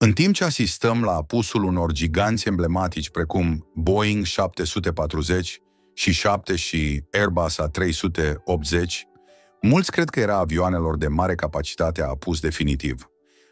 În timp ce asistăm la apusul unor giganți emblematici precum Boeing 740 și 7 și Airbus A380, mulți cred că era avioanelor de mare capacitate apus definitiv.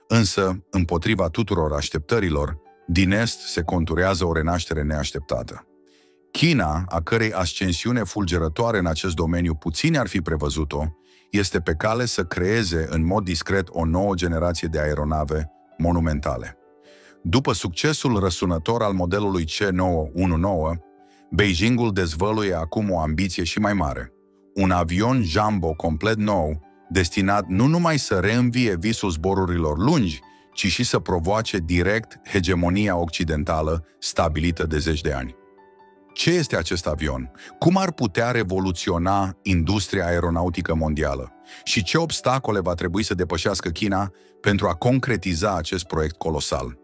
Însă, împotriva tuturor așteptărilor, din est se conturează o renaștere neașteptată. China, a cărei ascensiune fulgerătoare în acest domeniu puțini ar fi prevăzut-o, este pe cale să creeze în mod discret o nouă generație de aeronave monumentale. După succesul răsunător al modelului C919, Beijingul dezvăluie acum o ambiție și mai mare. Un avion jumbo complet nou, destinat nu numai să reînvie visul zborurilor lungi, ci și să provoace direct hegemonia occidentală stabilită de zeci de ani. Ce este acest avion? Cum ar putea revoluționa industria aeronautică mondială? Și ce obstacole va trebui să depășească China pentru a concretiza acest proiect colosal?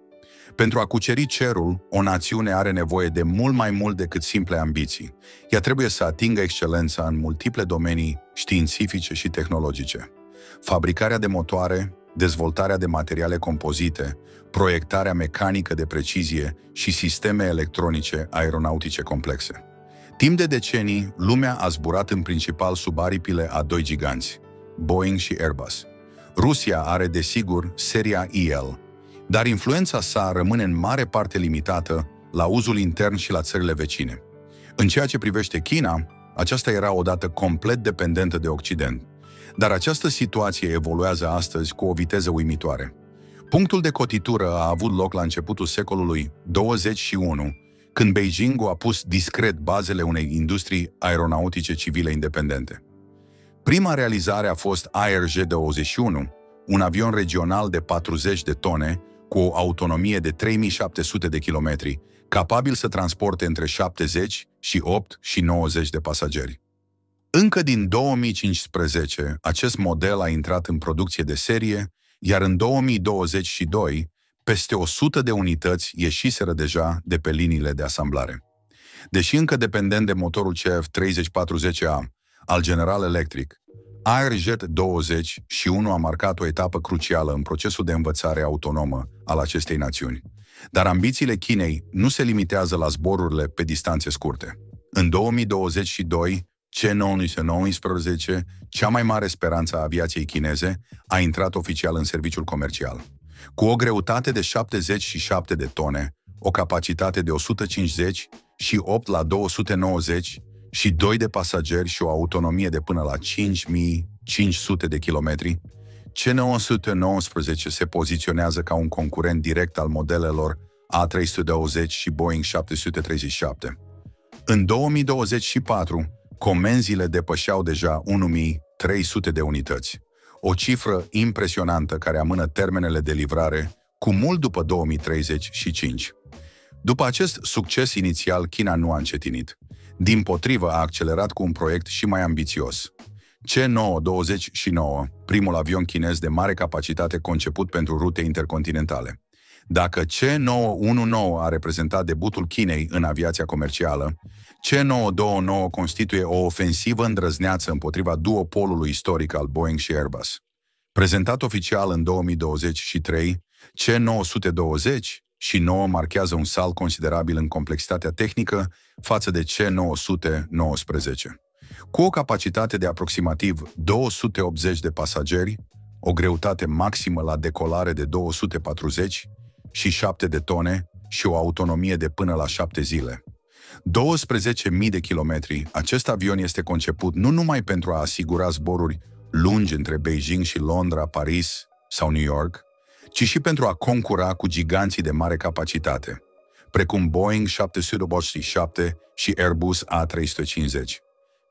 Pentru a cuceri cerul, o națiune are nevoie de mult mai mult decât simple ambiții. Ea trebuie să atingă excelența în multiple domenii științifice și tehnologice. Fabricarea de motoare, dezvoltarea de materiale compozite, proiectarea mecanică de precizie și sisteme electronice aeronautice complexe. Timp de decenii, lumea a zburat în principal sub aripile a doi giganți, Boeing și Airbus. Rusia are, desigur, seria EL, dar influența sa rămâne în mare parte limitată la uzul intern și la țările vecine. În ceea ce privește China, aceasta era odată complet dependentă de Occident. Dar această situație evoluează astăzi cu o viteză uimitoare. Punctul de cotitură a avut loc la începutul secolului 21, când Beijingul a pus discret bazele unei industrii aeronautice civile independente. Prima realizare a fost ARJ-21, un avion regional de 40 de tone, cu o autonomie de 3700 de kilometri, capabil să transporte între 70 și 8 și 90 de pasageri. Încă din 2015, acest model a intrat în producție de serie, iar în 2022, peste 100 de unități ieșiseră deja de pe liniile de asamblare. Deși încă dependent de motorul CF3040A al General Electric, ARJ-21 a marcat o etapă crucială în procesul de învățare autonomă al acestei națiuni. Dar ambițiile Chinei nu se limitează la zborurile pe distanțe scurte. În 2022, C919, cea mai mare speranță a aviației chineze, a intrat oficial în serviciul comercial. Cu o greutate de 77 de tone, o capacitate de 150 și 8 la 290 și 2 de pasageri și o autonomie de până la 5500 de kilometri, C919 se poziționează ca un concurent direct al modelelor A320 și Boeing 737. În 2024, comenzile depășeau deja 1300 de unități, o cifră impresionantă care amână termenele de livrare cu mult după 2035. După acest succes inițial, China nu a încetinit. Dimpotrivă, a accelerat cu un proiect și mai ambițios. C929, primul avion chinez de mare capacitate conceput pentru rute intercontinentale. Dacă C919 a reprezentat debutul Chinei în aviația comercială, C929 constituie o ofensivă îndrăzneață împotriva duopolului istoric al Boeing și Airbus. Prezentat oficial în 2023, C920 și 9 marchează un salt considerabil în complexitatea tehnică față de C919. Cu o capacitate de aproximativ 280 de pasageri, o greutate maximă la decolare de 240 și 7 de tone și o autonomie de până la 7 zile. 12.000 de kilometri, acest avion este conceput nu numai pentru a asigura zboruri lungi între Beijing și Londra, Paris sau New York, ci și pentru a concura cu giganții de mare capacitate, precum Boeing 787 și Airbus A350.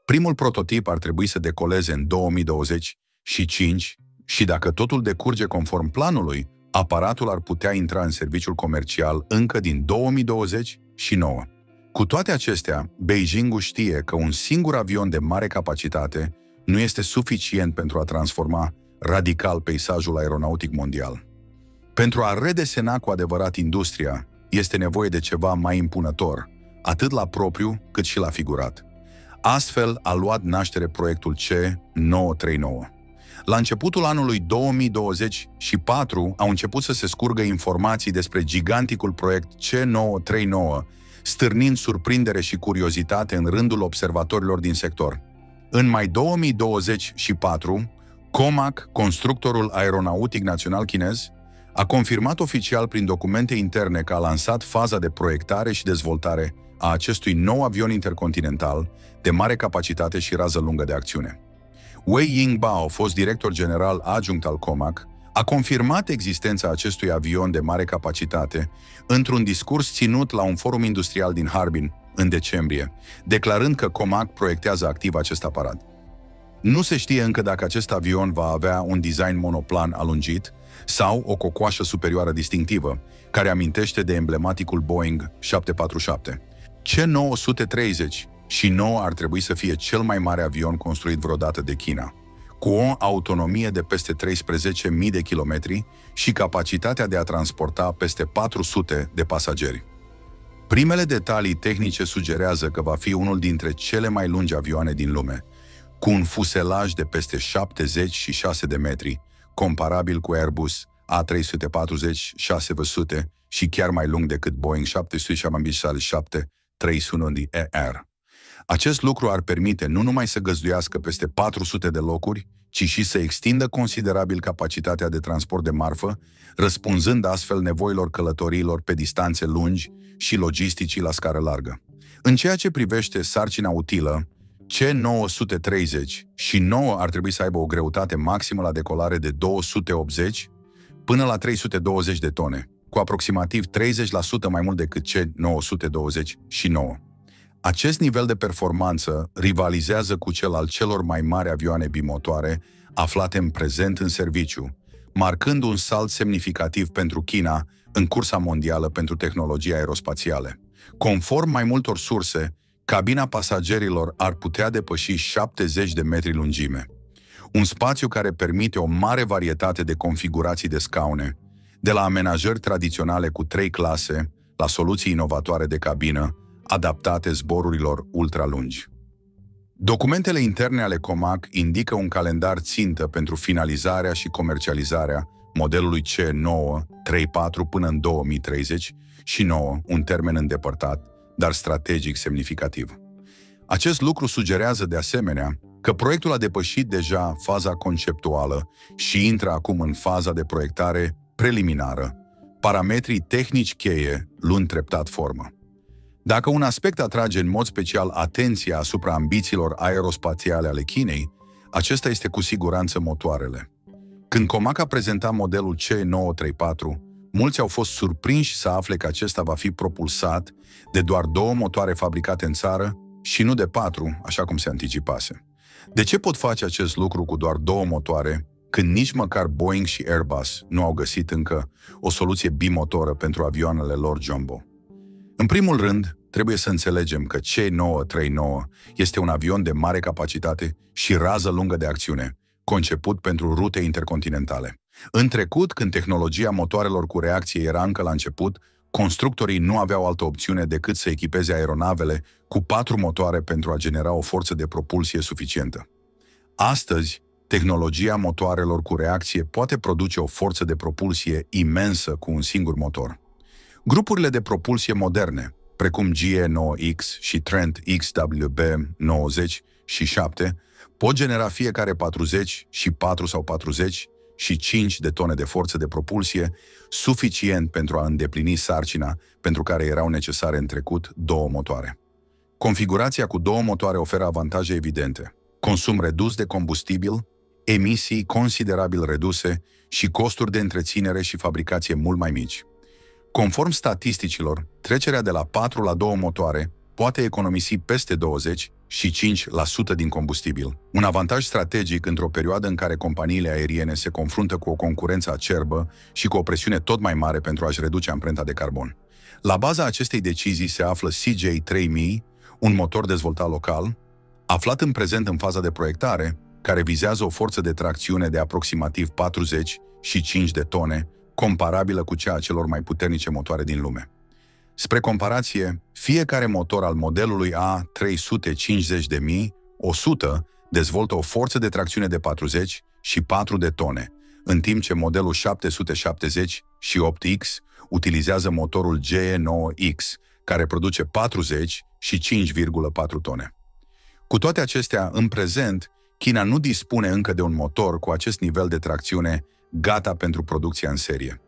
Primul prototip ar trebui să decoleze în 2025 și dacă totul decurge conform planului, aparatul ar putea intra în serviciul comercial încă din 2029. Cu toate acestea, Beijingul știe că un singur avion de mare capacitate nu este suficient pentru a transforma radical peisajul aeronautic mondial. Pentru a redesena cu adevărat industria, este nevoie de ceva mai impunător, atât la propriu cât și la figurat. Astfel a luat naștere proiectul C939. La începutul anului 2024 au început să se scurgă informații despre giganticul proiect C939, stârnind surprindere și curiozitate în rândul observatorilor din sector. În mai 2024, COMAC, constructorul aeronautic național chinez, a confirmat oficial prin documente interne că a lansat faza de proiectare și dezvoltare a acestui nou avion intercontinental de mare capacitate și rază lungă de acțiune. Wei Yingbao, fost director general adjunct al COMAC, a confirmat existența acestui avion de mare capacitate într-un discurs ținut la un forum industrial din Harbin în decembrie, declarând că COMAC proiectează activ acest aparat. Nu se știe încă dacă acest avion va avea un design monoplan alungit sau o cocoașă superioară distinctivă, care amintește de emblematicul Boeing 747. C930 și 9 ar trebui să fie cel mai mare avion construit vreodată de China, cu o autonomie de peste 13.000 de kilometri și capacitatea de a transporta peste 400 de pasageri. Primele detalii tehnice sugerează că va fi unul dintre cele mai lungi avioane din lume, cu un fuselaj de peste 76 de metri, comparabil cu Airbus A340-600 și chiar mai lung decât Boeing 737-300ER. Acest lucru ar permite nu numai să găzduiască peste 400 de locuri, ci și să extindă considerabil capacitatea de transport de marfă, răspunzând astfel nevoilor călătoriilor pe distanțe lungi și logisticii la scară largă. În ceea ce privește sarcina utilă, C930 și 9 ar trebui să aibă o greutate maximă la decolare de 280 până la 320 de tone, cu aproximativ 30% mai mult decât C920 și 9. Acest nivel de performanță rivalizează cu cel al celor mai mari avioane bimotoare aflate în prezent în serviciu, marcând un salt semnificativ pentru China în cursa mondială pentru tehnologii aerospațiale. Conform mai multor surse, cabina pasagerilor ar putea depăși 70 de metri lungime, un spațiu care permite o mare varietate de configurații de scaune, de la amenajări tradiționale cu 3 clase la soluții inovatoare de cabină, adaptate zborurilor ultralungi. Documentele interne ale COMAC indică un calendar țintă pentru finalizarea și comercializarea modelului C934 până în 2030 și 9, un termen îndepărtat, dar strategic semnificativ. Acest lucru sugerează de asemenea că proiectul a depășit deja faza conceptuală și intră acum în faza de proiectare preliminară, parametrii tehnici cheie luând treptat formă. Dacă un aspect atrage în mod special atenția asupra ambițiilor aerospațiale ale Chinei, acesta este cu siguranță motoarele. Când COMAC a prezentat modelul C934, mulți au fost surprinși să afle că acesta va fi propulsat de doar 2 motoare fabricate în țară și nu de 4, așa cum se anticipase. De ce pot face acest lucru cu doar 2 motoare, când nici măcar Boeing și Airbus nu au găsit încă o soluție bimotoră pentru avioanele lor jumbo? În primul rând, trebuie să înțelegem că C939 este un avion de mare capacitate și rază lungă de acțiune, conceput pentru rute intercontinentale. În trecut, când tehnologia motoarelor cu reacție era încă la început, constructorii nu aveau altă opțiune decât să echipeze aeronavele cu 4 motoare pentru a genera o forță de propulsie suficientă. Astăzi, tehnologia motoarelor cu reacție poate produce o forță de propulsie imensă cu un singur motor. Grupurile de propulsie moderne, precum GE9X și Trent XWB-90 și 7, pot genera fiecare 40 și 4 sau 40 și 5 de tone de forță de propulsie, suficient pentru a îndeplini sarcina pentru care erau necesare în trecut 2 motoare. Configurația cu 2 motoare oferă avantaje evidente: consum redus de combustibil, emisii considerabil reduse și costuri de întreținere și fabricație mult mai mici. Conform statisticilor, trecerea de la 4 la 2 motoare poate economisi peste 25% din combustibil. Un avantaj strategic într-o perioadă în care companiile aeriene se confruntă cu o concurență acerbă și cu o presiune tot mai mare pentru a-și reduce amprenta de carbon. La baza acestei decizii se află CJ3000, un motor dezvoltat local, aflat în prezent în faza de proiectare, care vizează o forță de tracțiune de aproximativ 45 de tone, comparabilă cu cea a celor mai puternice motoare din lume. Spre comparație, fiecare motor al modelului A350.100 dezvoltă o forță de tracțiune de 40 și 4 de tone, în timp ce modelul 770 și 8X utilizează motorul GE9X, care produce 40 și 5,4 tone. Cu toate acestea, în prezent, China nu dispune încă de un motor cu acest nivel de tracțiune gata pentru producția în serie.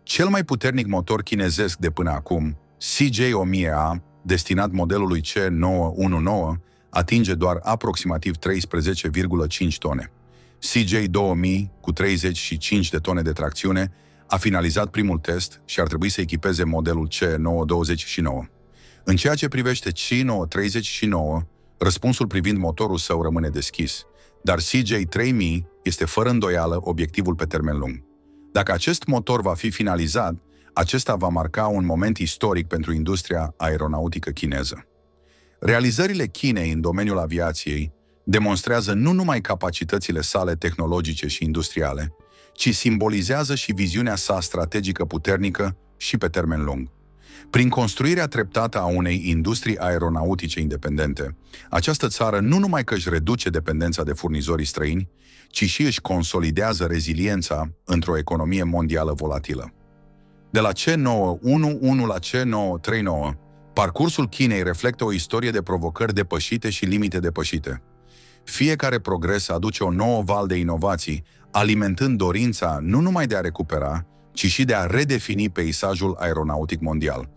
Cel mai puternic motor chinezesc de până acum, CJ1000A, destinat modelului C919, atinge doar aproximativ 13,5 tone. CJ2000, cu 35 de tone de tracțiune, a finalizat primul test și ar trebui să echipeze modelul C929. În ceea ce privește C939, răspunsul privind motorul său rămâne deschis, dar CJ3000 este fără îndoială obiectivul pe termen lung. Dacă acest motor va fi finalizat, acesta va marca un moment istoric pentru industria aeronautică chineză. Realizările Chinei în domeniul aviației demonstrează nu numai capacitățile sale tehnologice și industriale, ci simbolizează și viziunea sa strategică puternică și pe termen lung. Prin construirea treptată a unei industrii aeronautice independente, această țară nu numai că își reduce dependența de furnizorii străini, ci și își consolidează reziliența într-o economie mondială volatilă. De la C911 la C939, parcursul Chinei reflectă o istorie de provocări depășite și limite depășite. Fiecare progres aduce o nouă val de inovații, alimentând dorința nu numai de a recupera, ci și de a redefini peisajul aeronautic mondial.